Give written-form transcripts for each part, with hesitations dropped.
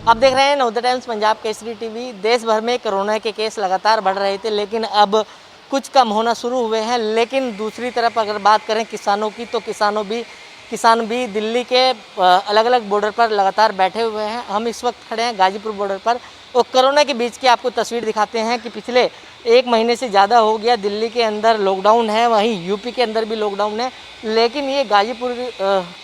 आप देख रहे हैं नवोदय टाइम्स पंजाब केसरी टीवी। देश भर में कोरोना के केस लगातार बढ़ रहे थे, लेकिन अब कुछ कम होना शुरू हुए हैं। लेकिन दूसरी तरफ अगर बात करें किसानों की, तो किसान भी दिल्ली के अलग अलग बॉर्डर पर लगातार बैठे हुए हैं। हम इस वक्त खड़े हैं गाजीपुर बॉर्डर पर और कोरोना के बीच की आपको तस्वीर दिखाते हैं कि पिछले 1 महीने से ज़्यादा हो गया दिल्ली के अंदर लॉकडाउन है, वहीं यूपी के अंदर भी लॉकडाउन है। लेकिन ये गाजीपुर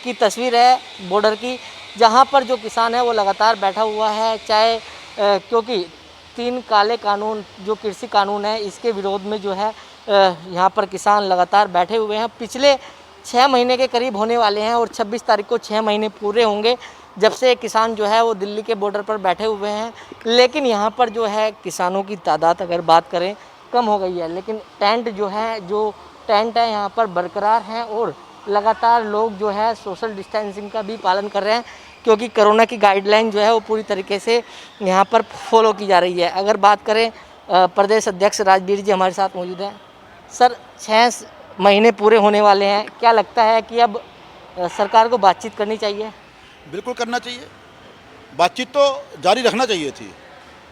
की तस्वीर है बॉर्डर की, जहाँ पर जो किसान है वो लगातार बैठा हुआ है। चाहे क्योंकि 3 काले कानून जो कृषि कानून है, इसके विरोध में जो है यहाँ पर किसान लगातार बैठे हुए हैं। पिछले 6 महीने के करीब होने वाले हैं और 26 तारीख को 6 महीने पूरे होंगे जब से किसान जो है वो दिल्ली के बॉर्डर पर बैठे हुए हैं। लेकिन यहाँ पर जो है किसानों की तादाद अगर बात करें कम हो गई है, लेकिन जो टेंट है यहाँ पर बरकरार हैं और लगातार लोग जो है सोशल डिस्टेंसिंग का भी पालन कर रहे हैं, क्योंकि कोरोना की गाइडलाइन जो है वो पूरी तरीके से यहाँ पर फॉलो की जा रही है। अगर बात करें प्रदेश अध्यक्ष राजवीर जी हमारे साथ मौजूद हैं। सर, 6 महीने पूरे होने वाले हैं, क्या लगता है कि अब सरकार को बातचीत करनी चाहिए? बिल्कुल करना चाहिए। बातचीत तो जारी रखना चाहिए थी।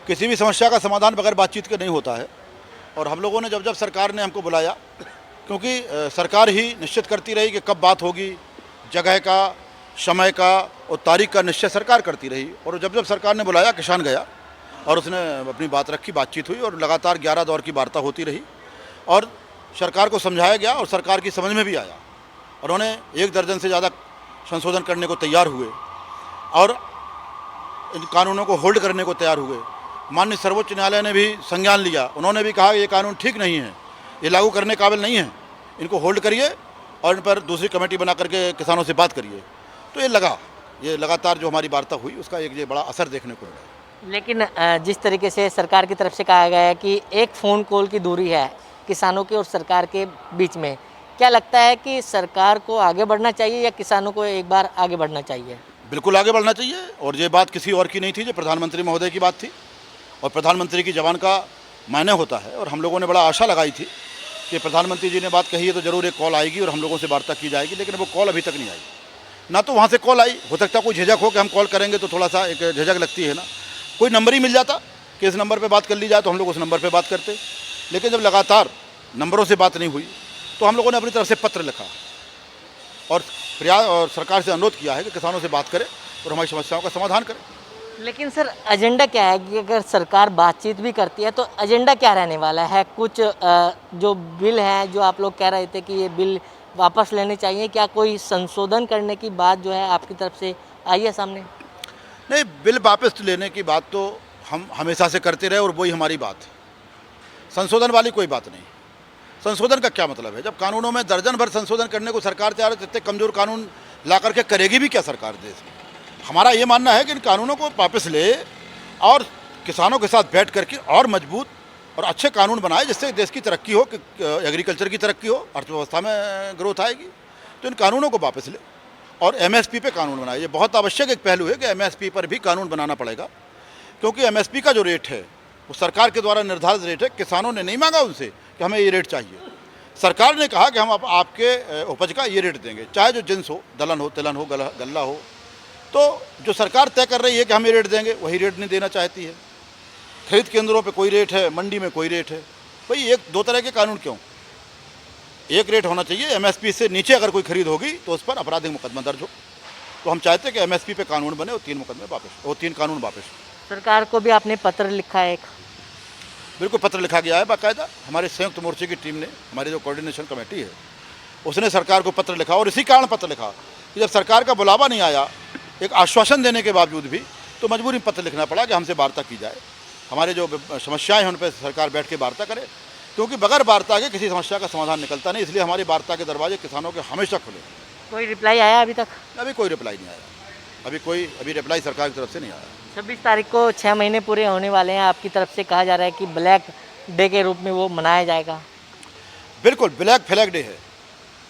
किसी भी समस्या का समाधान बगैर बातचीत के नहीं होता है। और हम लोगों ने जब सरकार ने हमको बुलाया, क्योंकि सरकार ही निश्चित करती रही कि कब बात होगी, जगह का, समय का और तारीख का निश्चय सरकार करती रही। और जब सरकार ने बुलाया, किसान गया और उसने अपनी बात रखी, बातचीत हुई और लगातार 11 दौर की वार्ता होती रही और सरकार को समझाया गया और सरकार की समझ में भी आया। उन्होंने 1 दर्जन से ज़्यादा संशोधन करने को तैयार हुए और इन कानूनों को होल्ड करने को तैयार हुए। माननीय सर्वोच्च न्यायालय ने भी संज्ञान लिया। उन्होंने भी कहा कि ये कानून ठीक नहीं है, ये लागू करने काबिल नहीं है, इनको होल्ड करिए और इन पर दूसरी कमेटी बना करके किसानों से बात करिए। तो ये लगातार जो हमारी वार्ता हुई उसका एक ये बड़ा असर देखने को मिला। लेकिन जिस तरीके से सरकार की तरफ से कहा गया है कि एक फ़ोन कॉल की दूरी है किसानों के और सरकार के बीच में, क्या लगता है कि सरकार को आगे बढ़ना चाहिए या किसानों को एक बार आगे बढ़ना चाहिए? बिल्कुल आगे बढ़ना चाहिए। और ये बात किसी और की नहीं थी, ये प्रधानमंत्री महोदय की बात थी और प्रधानमंत्री की जबान का मायने होता है। और हम लोगों ने बड़ा आशा लगाई थी कि प्रधानमंत्री जी ने बात कही है तो ज़रूर एक कॉल आएगी और हम लोगों से वार्ता की जाएगी। लेकिन वो कॉल अभी तक नहीं आई। ना तो वहाँ से कॉल आई, हो सकता कोई झिझक हो कि हम कॉल करेंगे तो थोड़ा सा एक झिझक लगती है ना। कोई नंबर ही मिल जाता कि इस नंबर पे बात कर ली जाए तो हम लोग उस नंबर पे बात करते। लेकिन जब लगातार नंबरों से बात नहीं हुई तो हम लोगों ने अपनी तरफ से पत्र लिखा और प्रयास और सरकार से अनुरोध किया है कि किसानों से बात करें और हमारी समस्याओं का समाधान करें। लेकिन सर, एजेंडा क्या है कि अगर सरकार बातचीत भी करती है तो एजेंडा क्या रहने वाला है? कुछ जो बिल हैं जो आप लोग कह रहे थे कि ये बिल वापस लेने चाहिए, क्या कोई संशोधन करने की बात जो है आपकी तरफ से आई है सामने? नहीं, बिल वापस लेने की बात तो हम हमेशा से करते रहे और वही हमारी बात है। संशोधन वाली कोई बात नहीं। संशोधन का क्या मतलब है? जब कानूनों में दर्जन भर संशोधन करने को सरकार तैयार है, इतने कमज़ोर कानून ला करके करेगी भी क्या सरकार देश में? हमारा ये मानना है कि इन कानूनों को वापस ले और किसानों के साथ बैठ करके और मजबूत और अच्छे कानून बनाए, जिससे देश की तरक्की हो, कि एग्रीकल्चर की तरक्की हो, अर्थव्यवस्था में ग्रोथ आएगी। तो इन कानूनों को वापस ले और एमएसपी पे कानून बनाए। ये बहुत आवश्यक एक पहलू है कि एमएसपी पर भी कानून बनाना पड़ेगा, क्योंकि एमएसपी का जो रेट है वो सरकार के द्वारा निर्धारित रेट है। किसानों ने नहीं मांगा उनसे कि हमें ये रेट चाहिए। सरकार ने कहा कि हम आपके उपज का ये रेट देंगे, चाहे जो जिन्स हो, दलहन हो, तिलहन हो, गल्ला हो। तो जो सरकार तय कर रही है कि हम ये रेट देंगे, वही रेट नहीं देना चाहती है। खरीद केंद्रों पे कोई रेट है, मंडी में कोई रेट है। भाई एक दो तरह के कानून क्यों? एक रेट होना चाहिए। एमएसपी से नीचे अगर कोई खरीद होगी तो उस पर आपराधिक मुकदमा दर्ज हो। तो हम चाहते हैं कि एमएसपी पे कानून बने और 3 कानून वापस। सरकार को भी आपने पत्र लिखा है एक? बिल्कुल पत्र लिखा गया है बाकायदा। हमारे संयुक्त मोर्चे की टीम ने, हमारी जो कोऑर्डिनेशन कमेटी है, उसने सरकार को पत्र लिखा और इसी कारण पत्र लिखा कि जब सरकार का बुलावा नहीं आया, एक आश्वासन देने के बावजूद भी, तो मजबूरी पत्र लिखना पड़ा कि हमसे वार्ता की जाए। हमारे जो समस्याएं हैं उन पर सरकार बैठ के वार्ता करे, क्योंकि बगैर वार्ता के किसी समस्या का समाधान निकलता नहीं। इसलिए हमारी वार्ता के दरवाजे किसानों के हमेशा खुले। कोई रिप्लाई आया अभी तक? अभी कोई रिप्लाई नहीं आया। अभी रिप्लाई सरकार की तरफ से नहीं आया। 26 तारीख को 6 महीने पूरे होने वाले हैं। आपकी तरफ से कहा जा रहा है कि ब्लैक डे के रूप में वो मनाया जाएगा। बिल्कुल ब्लैक फ्लैग डे है।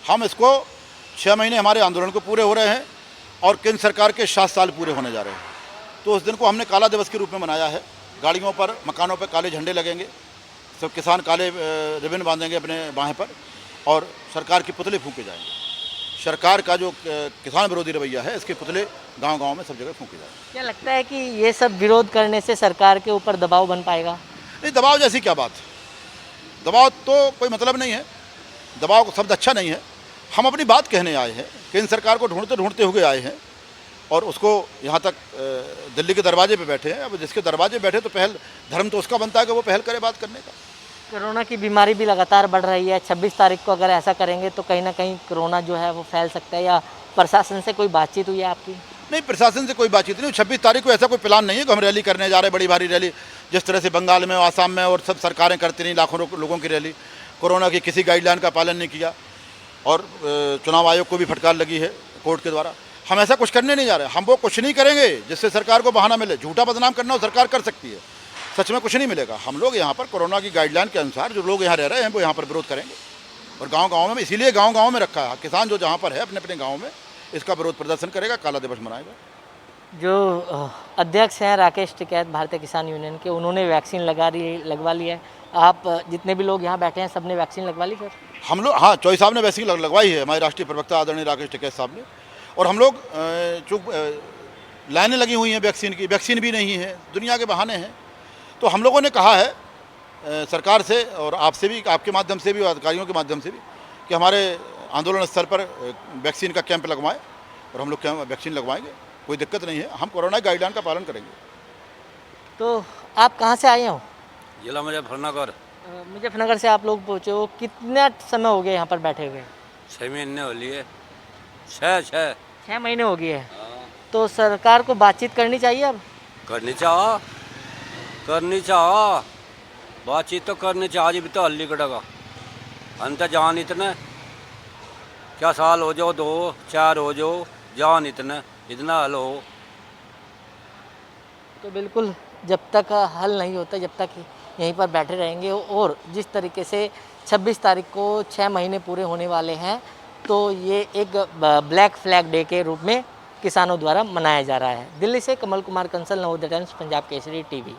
हम इसको 6 महीने हमारे आंदोलन को पूरे हो रहे हैं और केंद्र सरकार के 7 साल पूरे होने जा रहे हैं। तो उस दिन को हमने काला दिवस के रूप में मनाया है। गाड़ियों पर, मकानों पर काले झंडे लगेंगे, सब किसान काले रिबन बांधेंगे अपने बाहें पर और सरकार की पुतले फूंके जाएंगे। सरकार का जो किसान विरोधी रवैया है, इसके पुतले गांव-गांव में सब जगह फूंके जा रहे हैं। क्या लगता है कि ये सब विरोध करने से सरकार के ऊपर दबाव बन पाएगा? नहीं, दबाव जैसी क्या बात है, दबाव तो कोई मतलब नहीं है, दबाव का शब्द अच्छा नहीं है। हम अपनी बात कहने आए हैं, केंद्र सरकार को ढूंढते ढूंढते हुए आए हैं और उसको यहाँ तक दिल्ली के दरवाजे पे बैठे हैं। अब जिसके दरवाजे बैठे तो पहल धर्म तो उसका बनता है कि वो पहल करे बात करने का। कोरोना की बीमारी भी लगातार बढ़ रही है। 26 तारीख को अगर ऐसा करेंगे तो कहीं ना कहीं कोरोना जो है वो फैल सकता है, या प्रशासन से कोई बातचीत हुई है आपकी? नहीं, प्रशासन से कोई बातचीत नहीं। 26 तारीख को ऐसा कोई प्लान नहीं है कि हम रैली करने जा रहे हैं, बड़ी भारी रैली, जिस तरह से बंगाल में, आसाम में और सब सरकारें करती रहीं, लाखों लोगों की रैली। कोरोना की किसी गाइडलाइन का पालन नहीं किया और चुनाव आयोग को भी फटकार लगी है कोर्ट के द्वारा। हम ऐसा कुछ करने नहीं जा रहे। हम वो कुछ नहीं करेंगे जिससे सरकार को बहाना मिले। झूठा बदनाम करना हो सरकार कर सकती है, सच में कुछ नहीं मिलेगा। हम लोग यहाँ पर कोरोना की गाइडलाइन के अनुसार जो लोग यहाँ रह रहे हैं वो यहाँ पर विरोध करेंगे और गांव-गांव में, इसीलिए गांव-गांव में रखा है। किसान जो जहाँ पर है अपने अपने गाँव में इसका विरोध प्रदर्शन करेगा, काला दिवस मनाएगा। जो अध्यक्ष हैं राकेश टिकैत भारतीय किसान यूनियन के, उन्होंने वैक्सीन लगवा ली है। आप जितने भी लोग यहाँ बैठे हैं सबने वैक्सीन लगवा ली सर? हम लोग, हाँ, चौधरी साहब ने वैक्सीन लगवाई है, हमारे राष्ट्रीय प्रवक्ता आदरणीय राकेश टिकैत साहब ने। और हम लोग चूँकि लाइनें लगी हुई हैं वैक्सीन की, वैक्सीन भी नहीं है, दुनिया के बहाने हैं। तो हम लोगों ने कहा है सरकार से और आपसे भी, आपके माध्यम से भी और अधिकारियों के माध्यम से भी, कि हमारे आंदोलन स्थल पर वैक्सीन का कैंप लगवाएं और हम लोग वैक्सीन लगवाएंगे, कोई दिक्कत नहीं है। हम कोरोना गाइडलाइन का पालन करेंगे। तो आप कहाँ से आए हो? जिला मुजफ्फरनगर। मुजफ्फरनगर से आप लोग पहुँचे हो, कितना समय हो गया यहाँ पर बैठे हुए? 6 महीने हो लिए। 6 महीने हो गए हैं। तो सरकार को बातचीत करनी चाहिए अब? करनी चाह बातचीत तो करनी चाहिए। भी तो हल्ली कटेगा अंत जान इतने, क्या साल हो जाओ, 2-4 हो जाओ, जान इतना हल हो। तो बिल्कुल जब तक हल नहीं होता, जब तक यहीं पर बैठे रहेंगे। और जिस तरीके से 26 तारीख को 6 महीने पूरे होने वाले हैं, तो ये एक ब्लैक फ्लैग डे के रूप में किसानों द्वारा मनाया जा रहा है। दिल्ली से कमल कुमार कंसल, नवोदय टाइम्स, पंजाब केसरी टीवी।